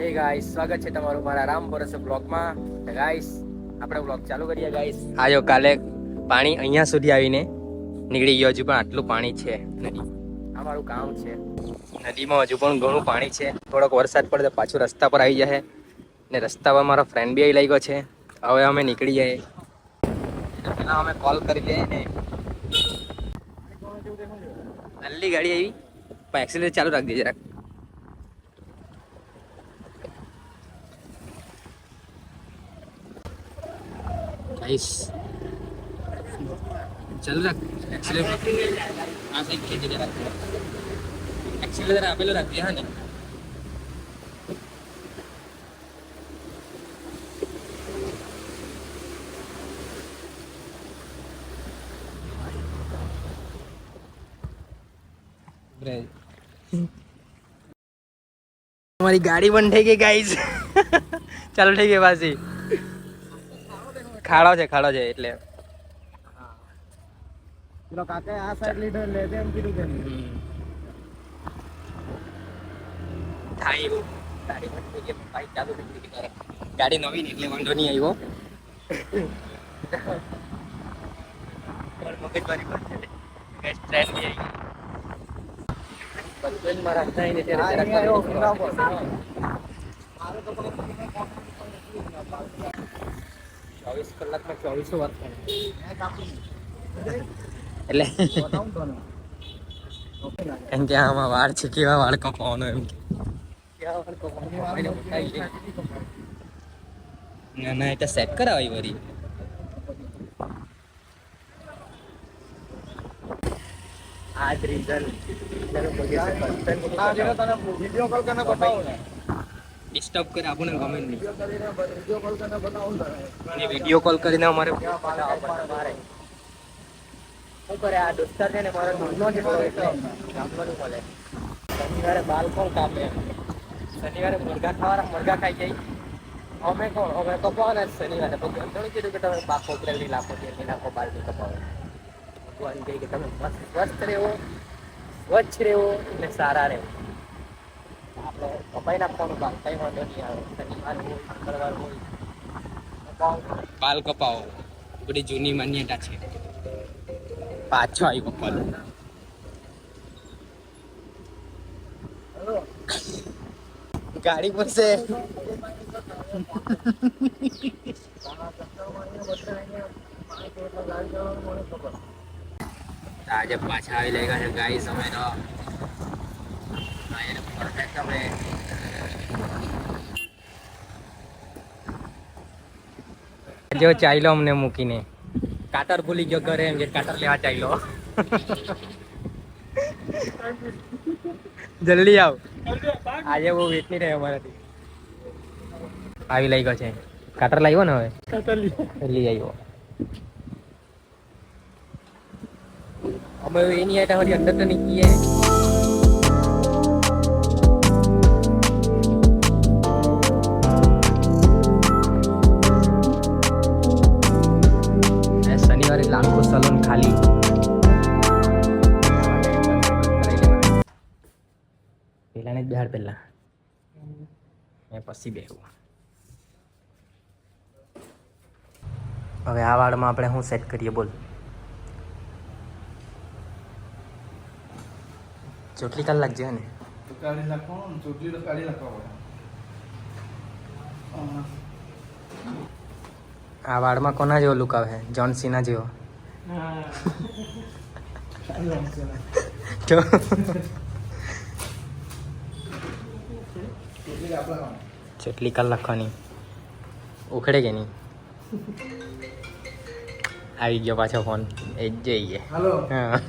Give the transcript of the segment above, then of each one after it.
હે ગાઈસ, સ્વાગત છે તમારું મારા રામ ભરોસે બ્લોગમાં. ગાઈસ આપણે બ્લોગ ચાલુ કરીએ. ગાઈસ આજો કાલે પાણી અહીંયા સુધી આવીને નીકળી ગયો, હજુ પણ આટલું પાણી છે નદી. આ મારું ગામ છે, નદીમાં હજુ પણ ઘણું પાણી છે. થોડોક વરસાદ પડે તો પાછું રસ્તા પર આવી જશે ને રસ્તા પર મારો ફ્રેન્ડ બી આવી લાગ્યો છે. હવે અમે નીકળી જઈએ. પેલા અમે કોલ કરી લઈએ ને. નલ્લી ગાડી આવી પણ એક્સિલેટર ચાલુ રાખી દે જરાક. गाइस चल रहा एक्सीलेटर आ से खींच जरा एक्सीलेटर आपेलो रख दिया ने हमारी गाड़ी बंद થઈ ગઈ गाइस ચાલુ થઈ ગઈ પાછી. ખાડો છે એટલે પેલો કાકે આ સાઈડ લીડર લે દે એમ કીધું કે થાય ગાડી બંધ થઈ ગઈ. ભાઈ ચાલુ થઈ ગઈ તારે ગાડી નવી ને એટલે વાંધો નહીં આવ્યો. પણ મગજમારી પર છે ગેસ ટ્રેન ની આવી બધું મારા થાય ને ત્યારે આવ્યો મારો તો 24 કલાકમાં 24 વાર થાય એટલે એમ કે આમાં વાળ છે કેવા વાળ કપાવાનો એમ કેવા વાળ કપાવાનો ના એટલે સેટ કરાવાય વરી. આ જ રીઝન વિડિયો કોલ કરીને બતાવો ને ડિસ્ટર્બ કરે આપણને ગમે નહીં. વિડીયો કોલ કરીને અમારે શું કરે આ દોસ્તાર છે ને મારો નાનો જ એટલે ગામમાં મળે. શનિવારે બાલ કોણ કાપે, શનિવારે મુરઘા ખાવાના મુરઘા ખાઈ જાય. અમે કોણ અમે કપાવાના શનિવારે ભગવાન થોડું કીધું કે તમે બાકો કરેલી લાખો તેની લાખો બાલ નહીં કપાવો. ભગવાન કહે કે તમે સ્વસ્થ રહેવો, સ્વચ્છ રહેવો અને સારા રહેવો. આપણે કપાઈ નાખવાનું બાલ કઈ વાંધો નહીં આવે. શનિવાર હોય મંગળવાર હોય બાલ કપાવો બધી જૂની માન્યતા છે. પાછો આવી કપાલો ગાડી પર છે. આજે પાછા આવી લાગ્યા છે ગાઈસ અમે તો. પરફેક્ટ અમે જો ચાલ્યો અમને મૂકીને. કાટર ભૂલી ગયો ઘરે એમ કે કાટર લેવા ચાલ્યો. જલ્દી આવ, આજે બહુ વેટ નહીં રહે અમારાથી. આવી લઈ ગયો છે કાટર લાવ્યો ને હવે લઈ આવ્યો. અમે એની આટા હરી અંદર તો નીકળીએ. શનિવારે લાખો સલૂન ખાલી. પેલા ને જ બહાર પેલા મેં પછી બેહું. હવે આ વાળમાં આપણે શું સેટ કરીએ બોલ. ચોટલી કલાક છે ને આ વાળમાં કોના જેવો લુક આવે? જોન સીના જેવો. ચોટલી કાલ લખવાની ઉખડે કે નહીં? આવી ગયો પાછો ફોન એ જ જઈએ. હા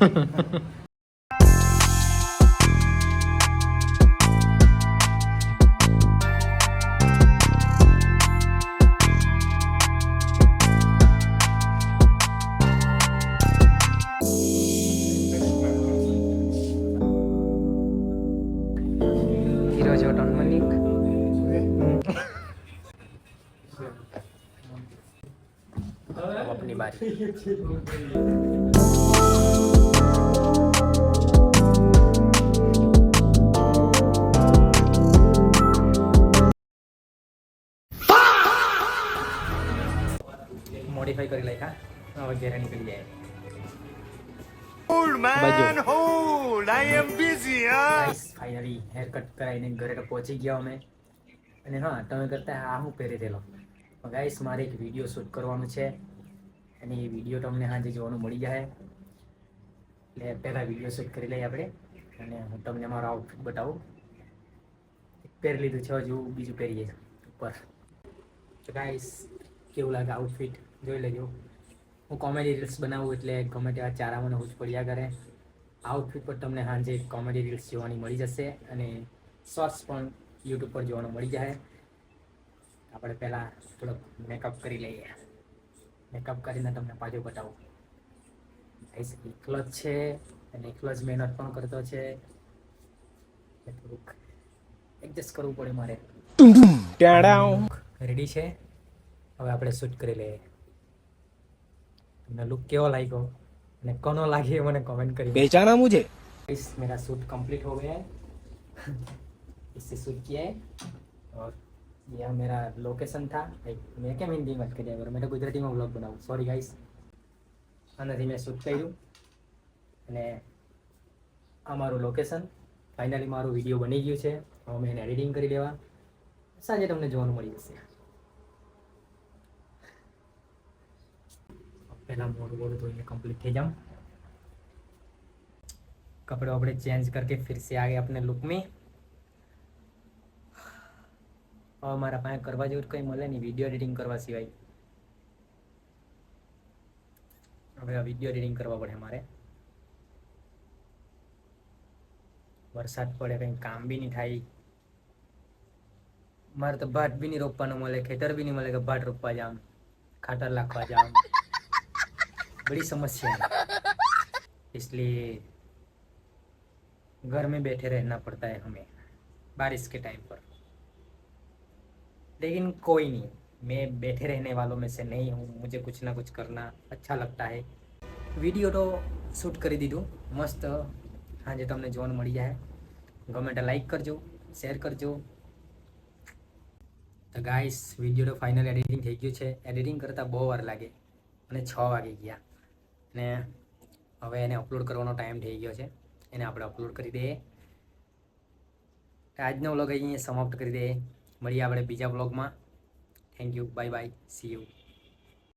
अपनी बारी મોડિફાઈ કરી લઈ હવે ઘેરે નીકળી જાય. Old man, hold! I am busy, huh? Guys finally hair cut કરાવીને ઘરે તો પહોંચી ગયા અમે. અને હા, તમે કરતા આ હું પહેરી દેલો. ગાઈસ મારે એક વિડીયો શૂટ કરવાનું છે અને એ વિડીયો તમને આજે જોવાનું મળી જાય. એટલે પહેલાં વિડીયો શૂટ કરી લઈએ આપણે અને હું તમને મારો આઉટફિટ બતાવું. પહેરી લીધું છે, હજુ બીજું પહેરીએ ઉપર. તો ગાઈસ કેવું લાગે આઉટફિટ જોઈ લેજો. હું કોમેડી રીલ્સ બનાવું એટલે ગમે તેવા ચારા મને હું જ પડ્યા કરે. આઉટફિટ પર તમને સાંજે કોમેડી રીલ્સ જોવાની મળી જશે અને શોર્ટ્સ પણ યુટ્યુબ પર જોવાનું મળી જાય. આપણે પહેલાં થોડોક મેકઅપ કરી લઈએ. મેકઅપ કરીને તમને પાછું બતાવું. ગાઈસ એકલો જ છે અને એકલો જ મહેનત પણ કરતો છે. થોડુંક એડજસ્ટ કરવું પડે મારે. રેડી છે, હવે આપણે શૂટ કરી લઈએ. તમને લુક કેવો લાગ્યો અને કોનો લાગે મને कमेंट करिए. पहचाना मुझे? इस मेरा शूट कंप्लीट हो गया है. इससे शूट किया है और यह मेरा लोकेशन था. मैं क्या हिंदी मत करिए, अगर मैं तो गुजराती में व्लॉग बनाऊँ. Sorry guys. આનાથી મેં શૂટ કર્યું અને આ મારું લોકેશન. ફાઇનલી મારું વિડીયો બની ગયું છે. હવે મેં એને એડિટિંગ કરી લેવા. સાંજે તમને જોવાનું મળી જશે. पहला मोड़ तो ये कंप्लीट थे जाऊँ. कपड़े वपड़े चेंज करके फिर से आ गए अपने लुक में. और मारा पाए करवा जेवुं कहीं मळे नहीं विडियो एडिटिंग करवा सिवाय. હવે વિડિયો એડિટિંગ કરવા પડે મારે. વરસાદ પડે કંઈ કામ બી નહીં થાય. મારે તો ભાત બી નહીં રોપવાનું મળે, ખેતર બી નહીં મળે કે ભાત રોપવા જામ, ખાતર નાખવા જામ. बड़ी समस्या है, इसलिए घर में बैठे रहना पड़ता है हमें बारिश के टाइम पर. लेकिन कोई नहीं, मैं बैठे रहने वालों में से नहीं हूँ. मुझे कुछ ना कुछ करना अच्छा लगता है. વિડીયો તો શૂટ કરી દીધું મસ્ત. હાજે તમને જોવાનું મળી જાય. ગમે તો લાઈક કરજો, શેર કરજો. તો ગાઈસ વિડીયો તો ફાઇનલ એડિટિંગ થઈ ગયું છે. એડિટિંગ કરતાં બહુ વાર લાગે અને 6 વાગી ગયા ને હવે એને અપલોડ કરવાનો ટાઈમ થઈ ગયો છે. એને આપણે અપલોડ કરી દઈએ. આજનો વ્લોગ અહીંયા સમાપ્ત કરી દઈએ. મળીએ આપણે બીજા વ્લોગમાં. Thank you, bye bye, C you.